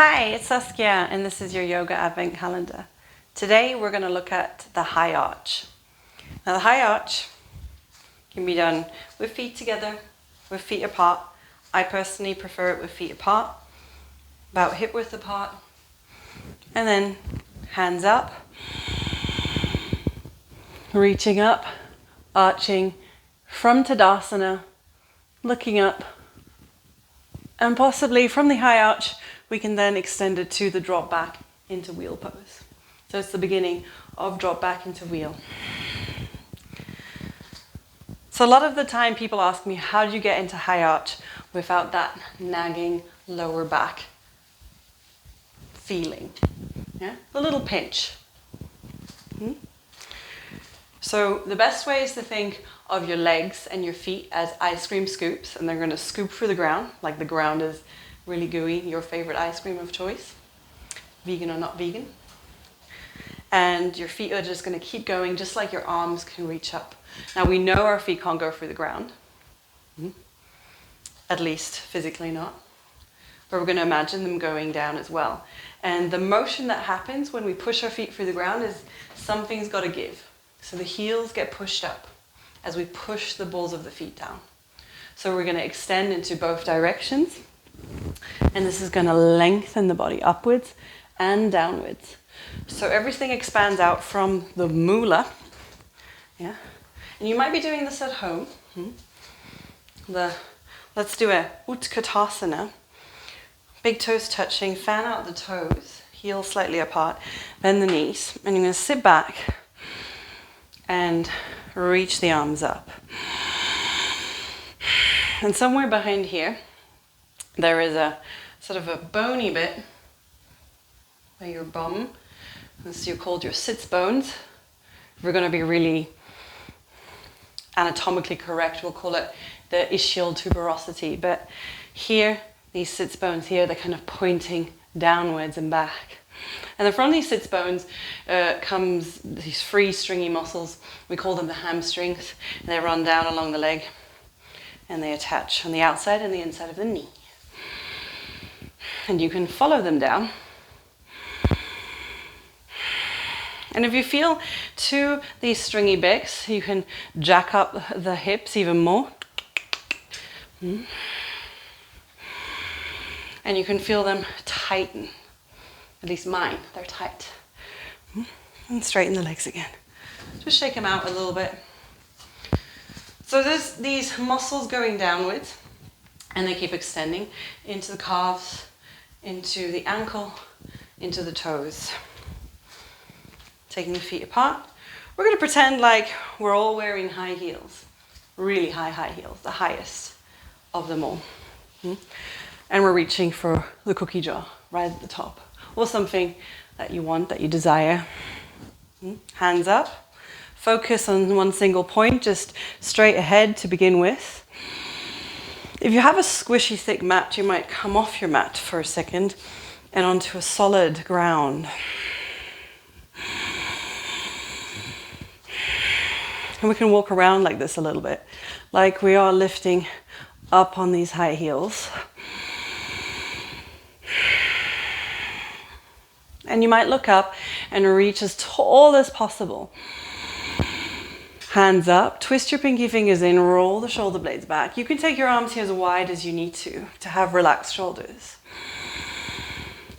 Hi, it's Saskia and this is your Yoga Advent Calendar. Today we're going to look at the high arch. Now the high arch can be done with feet together, with feet apart. I personally prefer it with feet apart, about hip width apart, and then hands up, reaching up, arching from Tadasana, looking up, and possibly from the high arch we can then extend it to the drop back into wheel pose. So it's the beginning of drop back into wheel. So a lot of the time people ask me, how do you get into high arch without that nagging lower back feeling? Yeah, a little pinch. So the best way is to think of your legs and your feet as ice cream scoops, and they're going to scoop through the ground, like the ground is really gooey, your favorite ice cream of choice, vegan or not vegan. And your feet are just going to keep going, just like your arms can reach up. Now we know our feet can't go through the ground, at least physically not, but we're going to imagine them going down as well. And the motion that happens when we push our feet through the ground is something's got to give. So the heels get pushed up as we push the balls of the feet down. So we're going to extend into both directions. And this is going to lengthen the body upwards and downwards. So everything expands out from the mula. Yeah. And you might be doing this at home. Let's do a Utkatasana. Big toes touching, fan out the toes, heels slightly apart, bend the knees. And you're going to sit back and reach the arms up. And somewhere behind here, there is a sort of a bony bit where your bum, this you called your sits bones. If we're going to be really anatomically correct, we'll call it the ischial tuberosity. But here, these sits bones here, they're kind of pointing downwards and back. And then from these sits bones comes these free stringy muscles. We call them the hamstrings. And they run down along the leg and they attach on the outside and the inside of the knee. And you can follow them down. And if you feel to these stringy bits, you can jack up the hips even more. And you can feel them tighten. At least mine, they're tight. And straighten the legs again. Just shake them out a little bit. So there's these muscles going downwards, and they keep extending into the calves, into the ankle, into the toes. Taking the feet apart. We're going to pretend like we're all wearing high heels. Really high heels, the highest of them all. And we're reaching for the cookie jar right at the top. Or something that you want, that you desire. Hands up. Focus on one single point, just straight ahead to begin with. If you have a squishy thick mat, you might come off your mat for a second and onto a solid ground. And we can walk around like this a little bit, like we are lifting up on these high heels. And you might look up and reach as tall as possible. Hands up, twist your pinky fingers in, roll the shoulder blades back. You can take your arms here as wide as you need to have relaxed shoulders.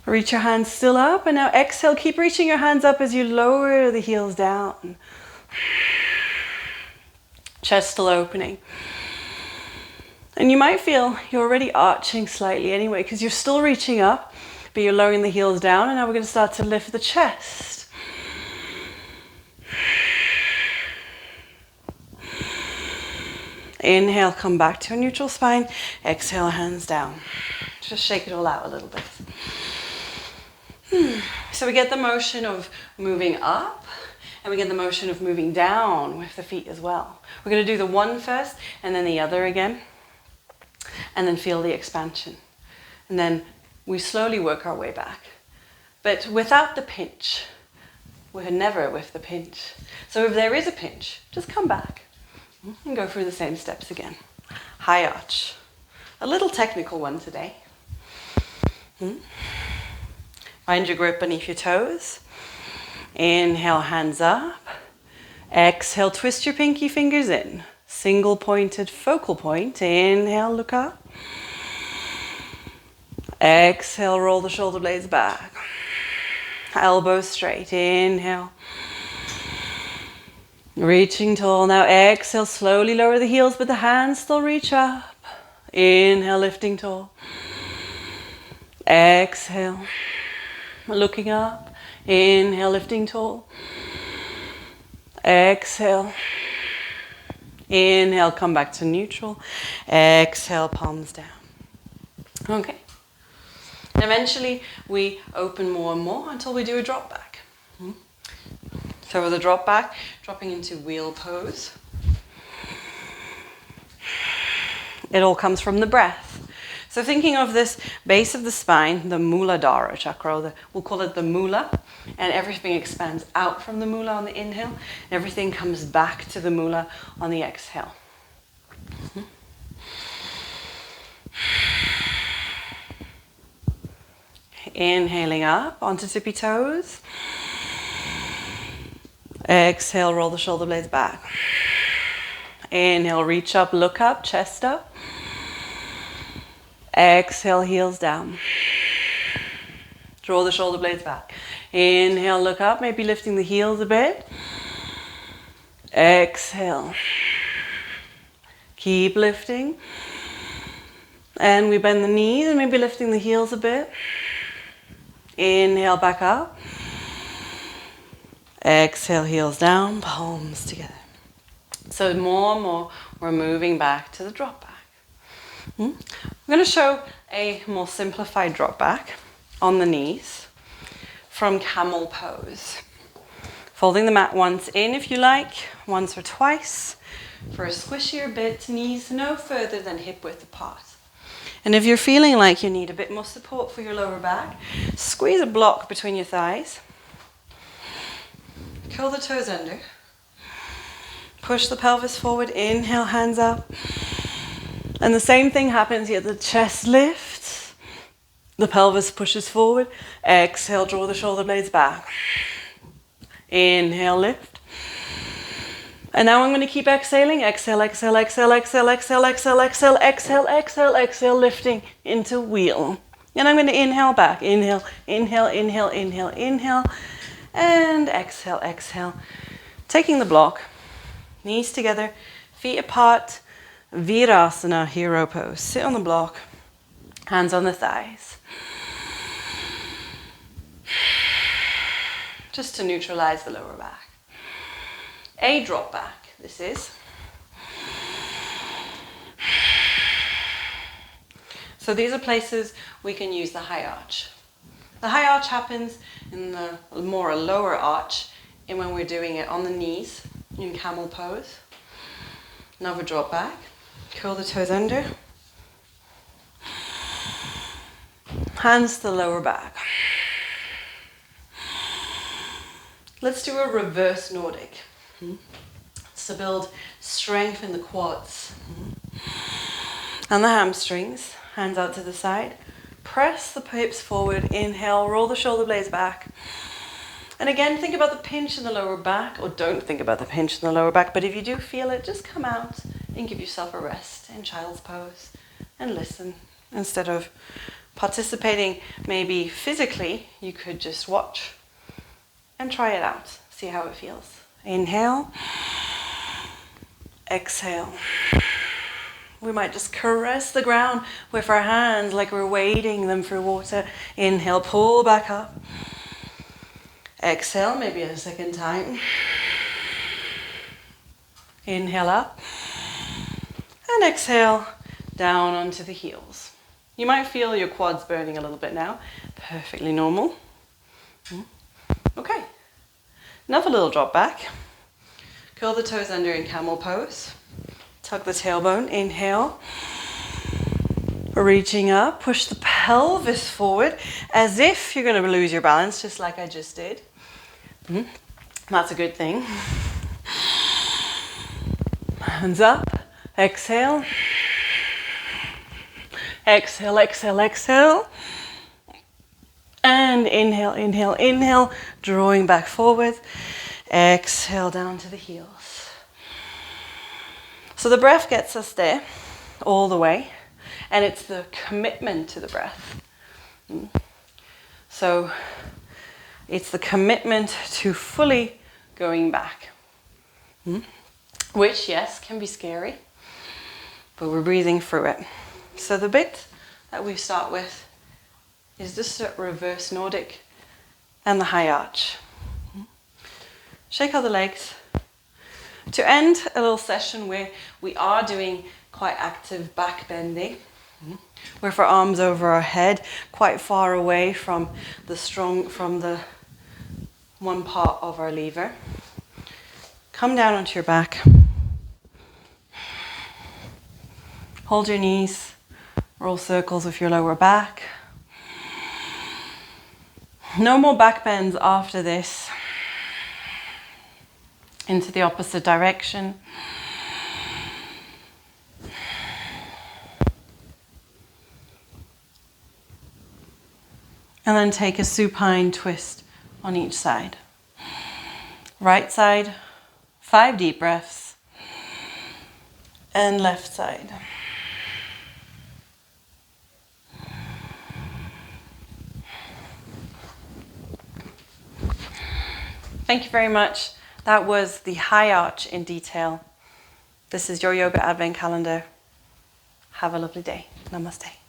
Reach your hands still up, and now exhale. Keep reaching your hands up as you lower the heels down. Chest still opening. And you might feel you're already arching slightly anyway, because you're still reaching up, but you're lowering the heels down, and now we're going to start to lift the chest. Inhale, come back to a neutral spine. Exhale, hands down. Just shake it all out a little bit. So we get the motion of moving up, and we get the motion of moving down with the feet as well. We're going to do the one first, and then the other again. And then feel the expansion. And then we slowly work our way back. But without the pinch. We're never with the pinch. So if there is a pinch, just come back. And go through the same steps again. High arch. A little technical one today. Find your grip beneath your toes. Inhale, hands up. Exhale, twist your pinky fingers in. Single pointed focal point. Inhale, look up. Exhale, roll the shoulder blades back. Elbows straight. Inhale. Reaching tall. Now exhale, slowly lower the heels, but the hands still reach up. Inhale, lifting tall. Exhale, looking up. Inhale, lifting tall. Exhale. Inhale, come back to neutral. Exhale, palms down. Okay. And eventually we open more and more until we do a drop back. So with a drop back, dropping into wheel pose. It all comes from the breath. So thinking of this base of the spine, the Muladhara chakra, we'll call it the Mula, and everything expands out from the Mula on the inhale, everything comes back to the Mula on the exhale. Inhaling up onto tippy toes. Exhale, roll the shoulder blades back. Inhale, reach up, look up, chest up. Exhale, heels down. Draw the shoulder blades back. Inhale, look up, maybe lifting the heels a bit. Exhale. Keep lifting. And we bend the knees and maybe lifting the heels a bit. Inhale, back up. Exhale, heels down, palms together. So more and more, we're moving back to the drop back. I'm going to show a more simplified drop back on the knees from camel pose. Folding the mat once in if you like, once or twice. For a squishier bit, knees no further than hip width apart. And if you're feeling like you need a bit more support for your lower back, squeeze a block between your thighs. Curl the toes under. Push the pelvis forward, inhale, hands up. And the same thing happens here, the chest lifts, the pelvis pushes forward. Exhale, draw the shoulder blades back. Inhale, lift. And now I'm going to keep exhaling. Exhale, exhale, exhale, exhale, exhale, exhale, exhale, exhale, exhale, exhale, lifting into wheel. And I'm going to inhale back. Inhale, inhale, inhale, inhale, inhale. And exhale, exhale. Taking the block. Knees together, feet apart. Virasana, hero pose. Sit on the block. Hands on the thighs. Just to neutralize the lower back. A drop back, this is. So these are places we can use the high arch. The high arch happens in the more lower arch and when we're doing it on the knees in camel pose. Another drop back. Curl the toes under. Hands to the lower back. Let's do a reverse Nordic. To build strength in the quads and the hamstrings. Hands out to the side. Press the hips forward. Inhale, roll the shoulder blades back. And again, think about the pinch in the lower back, or don't think about the pinch in the lower back, but if you do feel it, just come out and give yourself a rest in child's pose and listen. Instead of participating maybe physically, you could just watch and try it out. See how it feels. Inhale. Exhale. We might just caress the ground with our hands like we're wading them through water. Inhale, pull back up. Exhale, maybe a second time. Inhale up. And exhale, down onto the heels. You might feel your quads burning a little bit now. Perfectly normal. Okay. Another little drop back. Curl the toes under in camel pose. Tuck the tailbone. Inhale. Reaching up. Push the pelvis forward as if you're going to lose your balance, just like I just did. That's a good thing. Hands up. Exhale. Exhale, exhale, exhale. And inhale, inhale, inhale, drawing back forward. Exhale down to the heels. So the breath gets us there all the way, and it's the commitment to the breath. So it's the commitment to fully going back, which, yes, can be scary, but we're breathing through it. So the bit that we start with is just a reverse Nordic and the high arch. Shake out the legs. To end a little session where we are doing quite active back bending, with our arms over our head, quite far away from the one part of our lever. Come down onto your back. Hold your knees. Roll circles with your lower back. No more back bends after this. Into the opposite direction. And then take a supine twist on each side. Right side, 5 deep breaths. And left side. Thank you very much. That was the high arch in detail. This is your Yoga Advent Calendar. Have a lovely day. Namaste.